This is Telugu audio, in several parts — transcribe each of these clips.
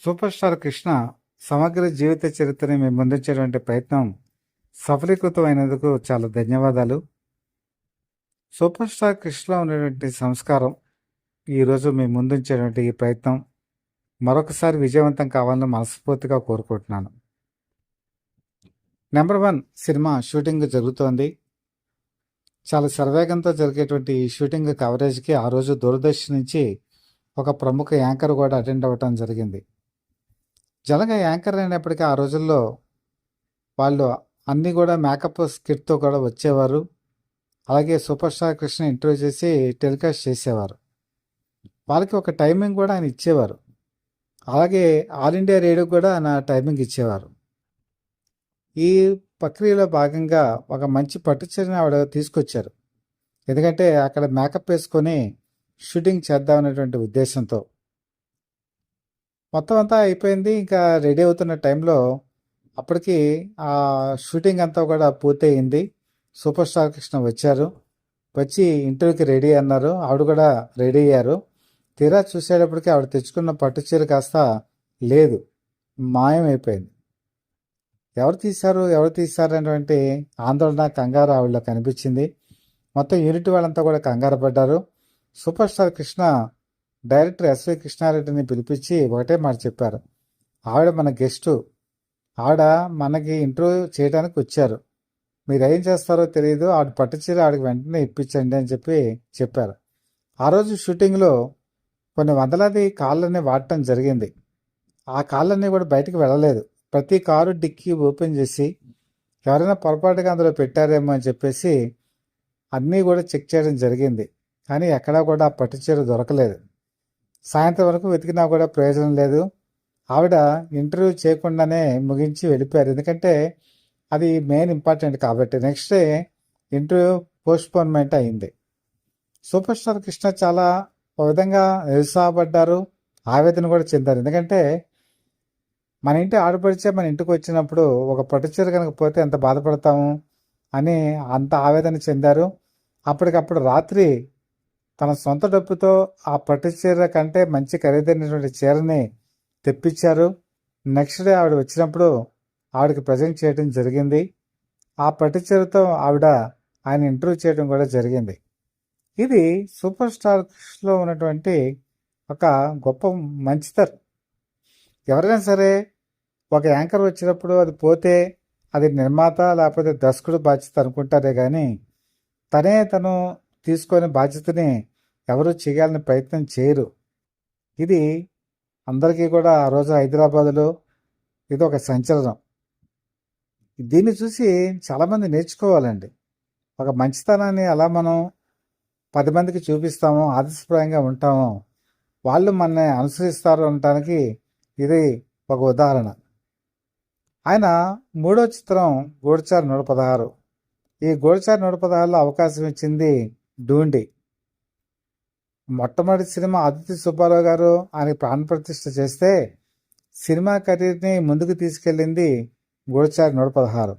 సూపర్ స్టార్ కృష్ణ సమగ్ర జీవిత చరిత్రని మేము ముందుంచేటువంటి ప్రయత్నం సఫలీకృతమైనందుకు చాలా ధన్యవాదాలు. సూపర్ స్టార్ కృష్ణలో ఉన్నటువంటి సంస్కారం ఈరోజు మేము ముందుంచేటువంటి ఈ ప్రయత్నం మరొకసారి విజయవంతం కావాలని మనస్ఫూర్తిగా కోరుకుంటున్నాను. నెంబర్ 1 సినిమా షూటింగ్ జరుగుతోంది. చాలా శరవేగంతో జరిగేటువంటి ఈ షూటింగ్ కవరేజ్కి ఆ రోజు దూరదర్శన్ నుంచి ఒక ప్రముఖ యాంకర్ కూడా అటెండ్ అవ్వటం జరిగింది. జనగా యాంకర్ అయినప్పటికీ ఆ రోజుల్లో వాళ్ళు అన్నీ కూడా మేకప్ స్కిట్తో కూడా వచ్చేవారు. అలాగే సూపర్ స్టార్ కృష్ణ ఇంటర్వ్యూ చేసి టెలికాస్ట్ చేసేవారు. వాళ్ళకి ఒక టైమింగ్ కూడా ఆయన ఇచ్చేవారు. అలాగే ఆల్ ఇండియా రేడియో కూడా ఆయన టైమింగ్ ఇచ్చేవారు. ఈ ప్రక్రియలో భాగంగా ఒక మంచి పట్టుచీరని ఆవిడ తీసుకొచ్చారు. ఎందుకంటే అక్కడ మేకప్ వేసుకొని షూటింగ్ చేద్దామనేటువంటి ఉద్దేశంతో. మొత్తం అంతా అయిపోయింది. ఇంకా రెడీ అవుతున్న టైంలో అప్పటికి ఆ షూటింగ్ అంతా కూడా పూర్తయింది. సూపర్ స్టార్ కృష్ణ వచ్చారు. వచ్చి ఇంటర్వ్యూకి రెడీ అన్నారు. ఆవిడ కూడా రెడీ అయ్యారు. తీరా చూసేటప్పటికి ఆవిడ తెచ్చుకున్న పట్టుచీర కాస్త లేదు, మాయమైపోయింది. ఎవరు తీశారు అనేటువంటి ఆందోళన, కంగారు ఆవిడలో కనిపించింది. మొత్తం యూనిట్ వాళ్ళంతా కూడా కంగారు పడ్డారు. Super star Krishna director S V కృష్ణారెడ్డిని పిలిపించి ఒకటే మాట చెప్పారు. ఆవిడ మన గెస్టు, ఆవిడ మనకి ఇంటర్వ్యూ చేయడానికి వచ్చారు. మీరు ఏం చేస్తారో తెలియదు, ఆవిడ పట్టుచీర ఆవిడకి వెంటనే ఇప్పించండి అని చెప్పారు. ఆ రోజు షూటింగ్లో కొన్ని వందలాది కాళ్ళని వాడటం జరిగింది. ఆ కాళ్ళన్నీ కూడా బయటకు వెళ్ళలేదు. ప్రతి కారు డిక్కీ ఓపెన్ చేసి ఎవరైనా పొరపాటుగా అందులో పెట్టారేమో అని చెప్పేసి అన్నీ కూడా చెక్ చేయడం జరిగింది. కానీ ఎక్కడా కూడా ఆ పట్టుచీర దొరకలేదు. సాయంత్రం వరకు వెతికినా కూడా ప్రయోజనం లేదు. ఆవిడ ఇంటర్వ్యూ చేయకుండానే ముగించి వెళ్ళిపోయారు. ఎందుకంటే అది మెయిన్ ఇంపార్టెంట్ కాబట్టి. నెక్స్ట్ డే ఇంటర్వ్యూ పోస్ట్పోన్మెంట్ అయింది. సూపర్ స్టార్ కృష్ణ చాలా ఒక విధంగా నిరుత్సాహపడ్డారు, ఆవేదన కూడా చెందారు. ఎందుకంటే మన ఇంటి ఆడపడిచే మన ఇంటికి వచ్చినప్పుడు ఒక పట్టుచీర కనుక పోతే ఎంత బాధపడతాము అని అంత ఆవేదన చెందారు. అప్పటికప్పుడు రాత్రి తన సొంత డబ్బుతో ఆ పట్టు చీర కంటే మంచి ఖరీదైనటువంటి చీరని తెప్పించారు. నెక్స్ట్ డే ఆవిడ వచ్చినప్పుడు ఆవిడకి ప్రజెంట్ చేయడం జరిగింది. ఆ పట్టు చీరతో ఆవిడ ఆయన ఇంటర్వ్యూ చేయడం కూడా జరిగింది. ఇది సూపర్ స్టార్స్లో ఉన్నటువంటి ఒక గొప్ప మంచితనం. ఎవరైనా సరే ఒక యాంకర్ వచ్చినప్పుడు అది పోతే అది నిర్మాత లేకపోతే దర్శకుడు బాధ్యత అనుకుంటారే కానీ తను తీసుకొని బాధ్యతని ఎవరు చేయాలని ప్రయత్నం చేయరు. ఇది అందరికీ కూడా ఆ రోజు హైదరాబాదులో ఇది ఒక సంచలనం. దీన్ని చూసి చాలామంది నేర్చుకోవాలండి. ఒక మంచితనాన్ని ఎలా మనం 10 మందికి చూపిస్తామో, ఆదర్శప్రాయంగా ఉంటామో, వాళ్ళు మనల్ని అనుసరిస్తారు అనడానికి ఇది ఒక ఉదాహరణ. ఆయన 3వ చిత్రం గూఢచారి 116. ఈ గూఢచారి 116లో అవకాశం ఇచ్చింది డూండి. మొట్టమొదటి సినిమా ఆదిత్య సుబ్బారావు గారు ఆయనకి ప్రాణప్రతిష్ఠ చేస్తే సినిమా కెరీర్ని ముందుకు తీసుకెళ్ళింది గూఢచారి 116.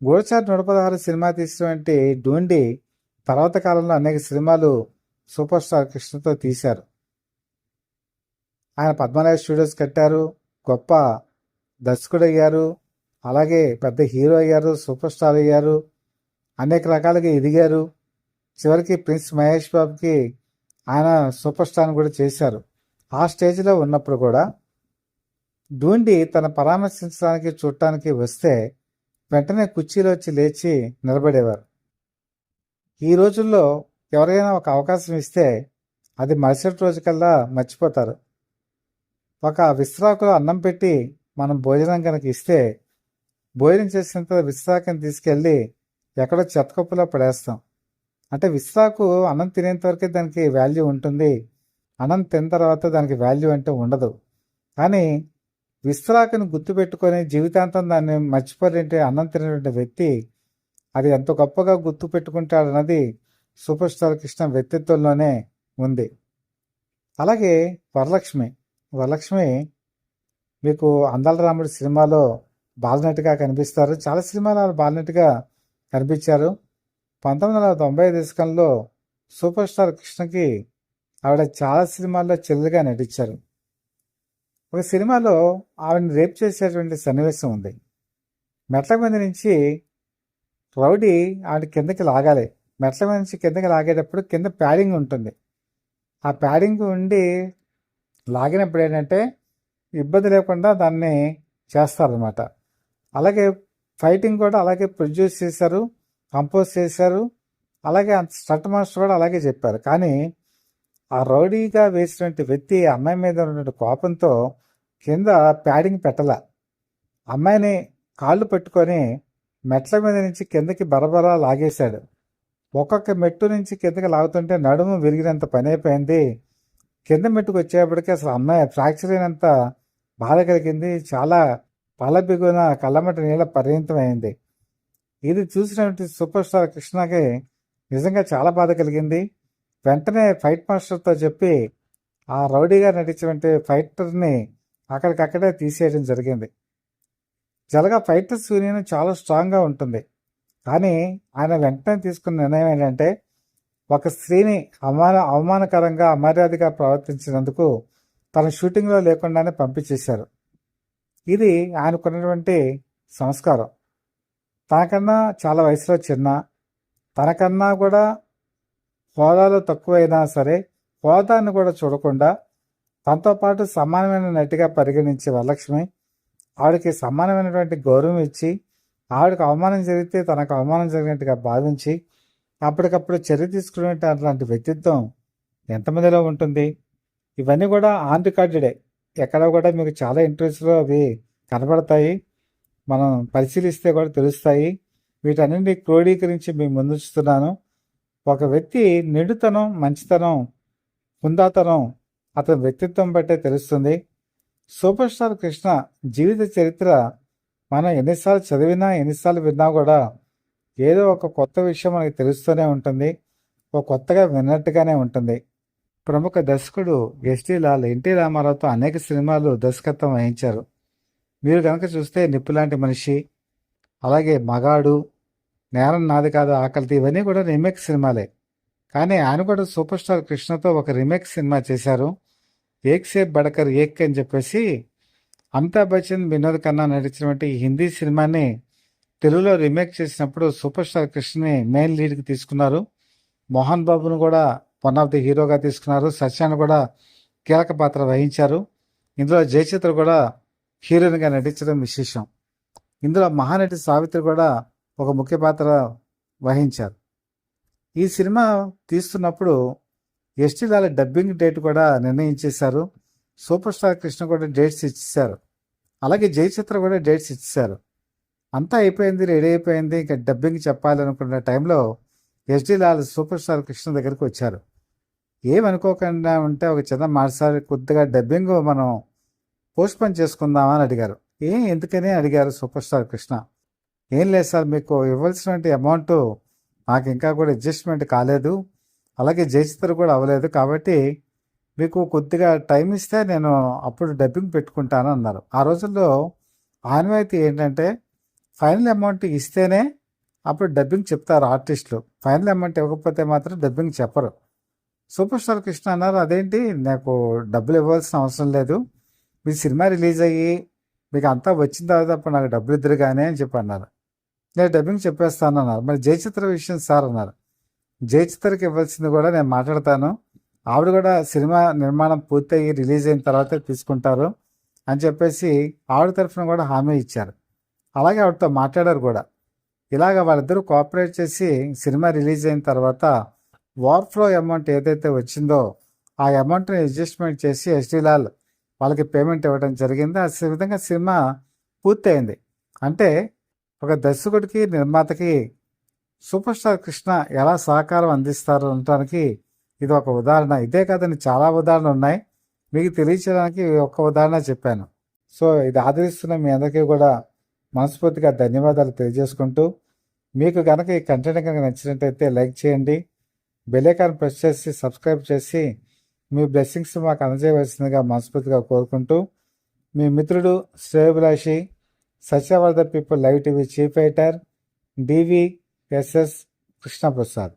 గూఢచారి 116 సినిమా తీసినటువంటి డూండి తర్వాత కాలంలో అనేక సినిమాలు సూపర్ స్టార్ కృష్ణతో తీశారు. ఆయన పద్మనాభ స్టూడియోస్ కట్టారు, గొప్ప దర్శకుడు అయ్యారు, అలాగే పెద్ద హీరో అయ్యారు, సూపర్ స్టార్ అయ్యారు, అనేక రకాలుగా ఎదిగారు. చివరికి ప్రిన్స్ మహేష్ బాబుకి ఆయన సూపర్ స్టార్ని కూడా చేశారు. ఆ స్టేజ్లో ఉన్నప్పుడు కూడా డూండి తన పరామర్శించడానికి చూడటానికి వస్తే వెంటనే కుర్చీలో వచ్చి లేచి నిలబడేవారు. ఈ రోజుల్లో ఎవరైనా ఒక అవకాశం ఇస్తే అది మరుసటి రోజు కల్లా మర్చిపోతారు. ఒక విశ్రాకులో అన్నం పెట్టి మనం భోజనం కనుక ఇస్తే భోజనం చేసినంత విశ్రాకని తీసుకెళ్ళి ఎక్కడో చెత్తకప్పులో పడేస్తాం. అంటే విశ్రాకు అన్నం తినేంత వరకే దానికి వాల్యూ ఉంటుంది, అన్నం తిన్న తర్వాత దానికి వాల్యూ అంటే ఉండదు. కానీ విశ్రాకుని గుర్తుపెట్టుకొని జీవితాంతం దాన్ని మర్చిపోలేంటే అన్నం తినేటువంటి వ్యక్తి అది ఎంత గొప్పగా గుర్తు పెట్టుకుంటాడన్నది సూపర్ స్టార్ కృష్ణ వ్యక్తిత్వంలోనే ఉంది. అలాగే వరలక్ష్మి మీకు అందాల రాముడి సినిమాలో బాలనటిగా కనిపిస్తారు. చాలా సినిమాలు బాలనటిగా కనిపించారు. 1990 దశకంలో సూపర్ స్టార్ కృష్ణకి ఆవిడ చాలా సినిమాల్లో చెల్లెలుగా నటించారు. ఒక సినిమాలో ఆవిడని రేప్ చేసేటువంటి సన్నివేశం ఉంది. మెట్ల మీద నుంచి రౌడీ ఆవిడ కిందకి లాగాలి. మెట్ల మీద నుంచి కిందకి లాగేటప్పుడు కింద ప్యాడింగ్ ఉంటుంది. ఆ ప్యాడింగ్ ఉండి లాగినప్పుడు ఏంటంటే ఇబ్బంది లేకుండా దాన్ని చేస్తారనమాట. అలాగే ఫైటింగ్ కూడా అలాగే ప్రొడ్యూస్ చేశారు, కంపోజ్ చేశారు. అలాగే స్టంట్ మాస్టర్ కూడా అలాగే చెప్పారు. కానీ ఆ రౌడీగా వేసినటువంటి వ్యక్తి అమ్మాయి మీద ఉన్నటువంటి కోపంతో కింద ప్యాడింగ్ పెట్టల. అమ్మాయిని కాళ్ళు పట్టుకొని మెట్ల మీద నుంచి కిందకి బరబరా లాగేశాడు. ఒక్కొక్క మెట్టు నుంచి కిందకి లాగుతుంటే నడుము విరిగినంత పని అయిపోయింది. కింద మెట్టుకు వచ్చేప్పటికీ అసలు అమ్మాయి ఫ్రాక్చర్ అయినంత బాధ కలిగింది. చాలా పళ్ళ బిగున కళ్ళమట నీళ్ళ పర్యంతమైంది. ఇది చూసినటువంటి సూపర్ స్టార్ కృష్ణకి నిజంగా చాలా బాధ కలిగింది. వెంటనే ఫైట్ మాస్టర్తో చెప్పి ఆ రౌడీగా నటించినటువంటి ఫైటర్ని అక్కడికక్కడే తీసేయడం జరిగింది. జలగా ఫైటర్స్ యూనియన్ చాలా స్ట్రాంగ్గా ఉంటుంది. కానీ ఆయన వెంటనే తీసుకున్న నిర్ణయం ఏంటంటే ఒక స్త్రీని అవమానకరంగా అమర్యాదగా ప్రవర్తించినందుకు తన షూటింగ్లో లేకుండానే పంపించేశారు. ఇది ఆయనకున్నటువంటి సంస్కారం. తనకన్నా చాలా వయసులో చిన్న, తనకన్నా కూడా హోదాలో తక్కువైనా సరే హోదాను కూడా చూడకుండా తనతో పాటు సమానమైన నటిగా పరిగణించే వరలక్ష్మి ఆవిడకి సమానమైనటువంటి గౌరవం ఇచ్చి ఆవిడకి అవమానం జరిగితే తనకు అవమానం జరిగినట్టుగా భావించి అప్పటికప్పుడు చర్య తీసుకునేటువంటి వ్యక్తిత్వం ఎంతమందిలో ఉంటుంది? ఇవన్నీ కూడా ఆన్ రికార్డెడే. ఎక్కడ కూడా మీకు చాలా ఇంట్రెస్ట్లో అవి కనబడతాయి. మనం పరిశీలిస్తే కూడా తెలుస్తాయి. వీటన్నింటినీ క్రోడీకరించి మీ ముందుంచుతున్నాను. ఒక వ్యక్తి నిండుతనం, మంచితనం, హుందాతనం అతని వ్యక్తిత్వం బట్టే తెలుస్తుంది. సూపర్ స్టార్ కృష్ణ జీవిత చరిత్ర మనం ఎన్నిసార్లు చదివినా ఎన్నిసార్లు విన్నా కూడా ఏదో ఒక కొత్త విషయం మనకి తెలుస్తూనే ఉంటుంది. ఒక కొత్తగా విన్నట్టుగానే ఉంటుంది. ప్రముఖ దర్శకుడు ఎస్టీ లాల్ ఎన్టీ రామారావుతో అనేక సినిమాలు దర్శకత్వం వహించారు. మీరు కనుక చూస్తే నిప్పులాంటి మనిషి, అలాగే మగాడు, నేరం నాది కాదు ఆకలిది, ఇవన్నీ కూడా రీమేక్ సినిమాలే. కానీ ఆయన కూడా సూపర్ స్టార్ కృష్ణతో ఒక రీమేక్ సినిమా చేశారు. ఏక్ సే బడకర్ ఏక్ అని చెప్పేసి అమితాబ్ బచ్చన్, వినోద్ ఖన్నా నటించినటువంటి ఈ హిందీ సినిమాని తెలుగులో రీమేక్ చేసినప్పుడు సూపర్ స్టార్ కృష్ణని మెయిన్ లీడ్కి తీసుకున్నారు. మోహన్ బాబును కూడా వన్ ఆఫ్ ది హీరోగా తీసుకున్నారు. సత్యాన్ని కూడా కీలక పాత్ర వహించారు. ఇందులో జయచిత్ర కూడా హీరోయిన్గా నటించడం విశేషం. ఇందులో మహానటి సావిత్రి కూడా ఒక ముఖ్య పాత్ర వహించారు. ఈ సినిమా తీస్తున్నప్పుడు ఎస్టీ లాల్ డబ్బింగ్ డేట్ కూడా నిర్ణయించేశారు. సూపర్ స్టార్ కృష్ణ కూడా డేట్స్ ఇచ్చేశారు. అలాగే జయచిత్ర కూడా డేట్స్ ఇచ్చేశారు. అంతా అయిపోయింది, రెడీ అయిపోయింది. ఇంకా డబ్బింగ్ చెప్పాలనుకున్న టైంలో ST Lal super star Krishna దగ్గరికి వచ్చారు. ఏమనుకోకుండా ఉంటే ఒక చిన్న మాసారి కొద్దిగా డబ్బింగ్ మనం పోస్ట్పోన్ చేసుకుందామా అని అడిగారు. ఎందుకని అడిగారు సూపర్ స్టార్ కృష్ణ. ఏం లేదు సార్, మీకు ఇవ్వాల్సినటువంటి అమౌంట్ నాకు ఇంకా కూడా అడ్జస్ట్మెంట్ కాలేదు, అలాగే జయచిత్ర కూడా అవ్వలేదు, కాబట్టి మీకు కొద్దిగా టైం ఇస్తే నేను అప్పుడు డబ్బింగ్ పెట్టుకుంటాను అన్నారు. ఆ రోజుల్లో ఆనవాయితీ ఏంటంటే ఫైనల్ అమౌంట్ ఇస్తేనే అప్పుడు డబ్బింగ్ చెప్తారు ఆర్టిస్టులు. ఫైనల్ అమౌంట్ ఇవ్వకపోతే మాత్రం డబ్బింగ్ చెప్పరు. సూపర్ స్టార్ కృష్ణ అన్నారు, అదేంటి, నాకు డబ్బులు ఇవ్వాల్సిన అవసరం లేదు, మీ సినిమా రిలీజ్ అయ్యి మీకు అంతా వచ్చిన తర్వాత అప్పుడు నాకు డబ్బులు ఇద్దరు కానీ అని చెప్పి అన్నారు. నేను డబ్బింగ్ చెప్పేస్తాను అన్నారు. మరి జయచిత్ర విషయం సార్ అన్నారు. జయచిత్రకి ఇవ్వాల్సింది కూడా నేను మాట్లాడతాను, ఆవిడ కూడా సినిమా నిర్మాణం పూర్తయ్యి రిలీజ్ అయిన తర్వాతే తీసుకుంటారు అని చెప్పేసి ఆవిడ తరఫున కూడా హామీ ఇచ్చారు. అలాగే ఆవిడతో మాట్లాడారు కూడా. ఇలాగ వాళ్ళిద్దరూ కోఆపరేట్ చేసి సినిమా రిలీజ్ అయిన తర్వాత ఓవర్ఫ్లో అమౌంట్ ఏదైతే వచ్చిందో ఆ అమౌంట్ని అడ్జస్ట్మెంట్ చేసి ఎస్టీ లాల్ వాళ్ళకి పేమెంట్ ఇవ్వడం జరిగింది. ఆ విధంగా సినిమా పూర్తయింది. అంటే ఒక దర్శకుడికి, నిర్మాతకి సూపర్ స్టార్ కృష్ణ ఎలా సహకారం అందిస్తారు అనడానికి ఇది ఒక ఉదాహరణ. ఇదే కాదని చాలా ఉదాహరణలు ఉన్నాయి. మీకు తెలియచేయడానికి ఒక ఉదాహరణ చెప్పాను. సో ఇది ఆదరిస్తున్న మీ అందరికీ కూడా మనస్ఫూర్తిగా ధన్యవాదాలు తెలియజేసుకుంటూ, మీకు కనుక ఈ కంటెంట్ కనుక నచ్చినట్టయితే లైక్ చేయండి, బెల్ ఐకాన్ ప్రెస్ చేసి సబ్స్క్రైబ్ చేసి మీ బ్లెస్సింగ్స్ మాకు అందజేయవలసిందిగా మనస్ఫూర్తిగా కోరుకుంటూ, మీ మిత్రుడు శ్రేయోభిలాషి, Satyavardha people live TV chief editor, DVSS Krishnaprasad.